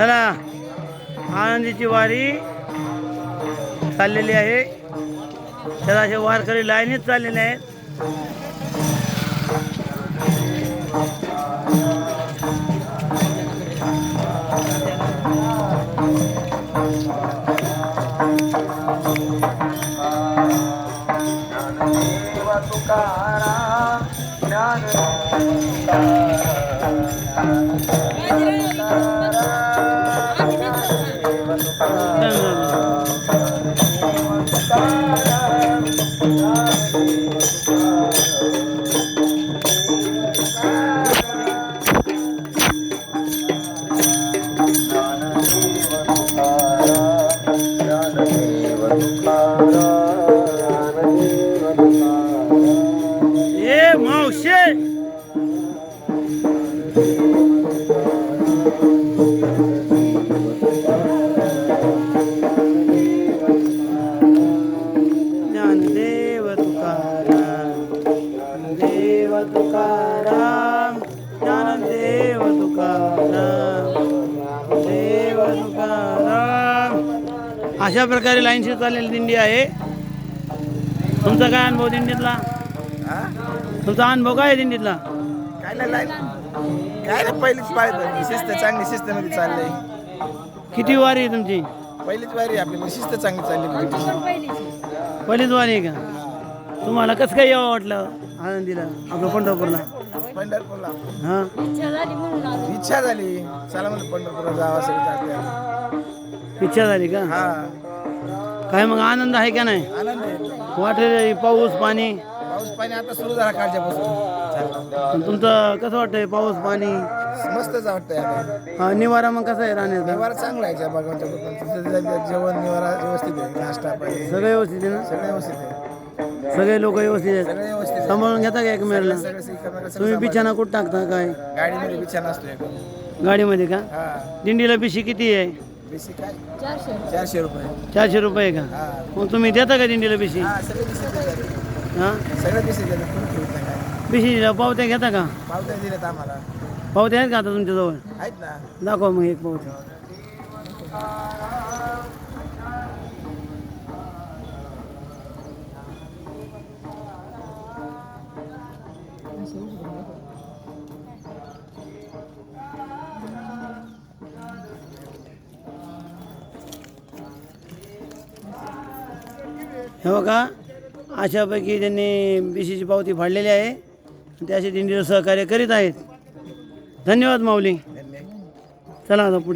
चला आनंदीची वारी चाललेली आहे. त्याला असे वारकरी लाईनीत चाललेले आहेत. ये मावशे ज्ञानदेव तुकाराम, देव तुकाराम, ज्ञानदेव तुकाराम, देव तुकाराम. अशा प्रकारे लाईनशी चाललेली दिंडी आहे. तुमचा काय अनुभव दिंडीतला? तुमचा अनुभव काय आहे दिंडीतला? काय नाही पहिलीच पाहिजे शिस्त चांगली शिस्तमध्ये चाललंय. किती वारी आहे तुमची? पहिलीच वारी आपली शिस्त चांगली चालली. पहिलीच वारी आहे का? तुम्हाला कसं काय यावं वाटलं आनंदीला आपलं पंढरपूरला? पंढरपूरला हां इच्छा झाली चला म्हणलं पंढरपूरला जावं सगळं. इच्छा झाली का? हा काय मग आनंद आहे का नाही? आनंद आहे. वाटले पाऊस पाणी? पाऊस पाणी आता सुरू झाला कालच्यापासून. तुमचं कसं वाटतंय पाऊस पाणी? मस्तच वाटतंय आता. हा, निवारा मग कसा आहे राहण्याचा? निवारा चांगला आहे भगवानच्या कृपेने. जेवण निवारा व्यवस्थित आहे. नाश्ता पाणी सगळं व्यवस्थित आहे ना? सगळं व्यवस्थित आहे. सगळे लोक व्यवस्थित आहेत? सगळं व्यवस्थित आहे. सांभाळून घेता का एकमेकाला? सगळं तुम्ही बिछाना कुठं टाकता काय? गाडीमध्ये बिछाना असतोय. गाडीमध्ये का? हा दिंडीला बिशी किती आहे? बेसिक काय 400 रुपये. 400 रुपये का? हा मग तुम्ही देता का दिंडीला बिशी? हा सगळे बिसिक देतात. हां सगळं बिसिक देतात. कोणी ठेवत नाही काय. बिशीला पावत्या घेता का? पावत्या दिल्यात आम्हाला. पावत्या आहेत का आता तुमच्याजवळ? आहेत ना. दाखवा मग एक पावती. हे बघा अशापैकी त्यांनी बीसीची पावती फाडलेली आहे. ते असे दिंडीला सहकार्य करीत आहेत. धन्यवाद माऊली. चला आता पुढचे.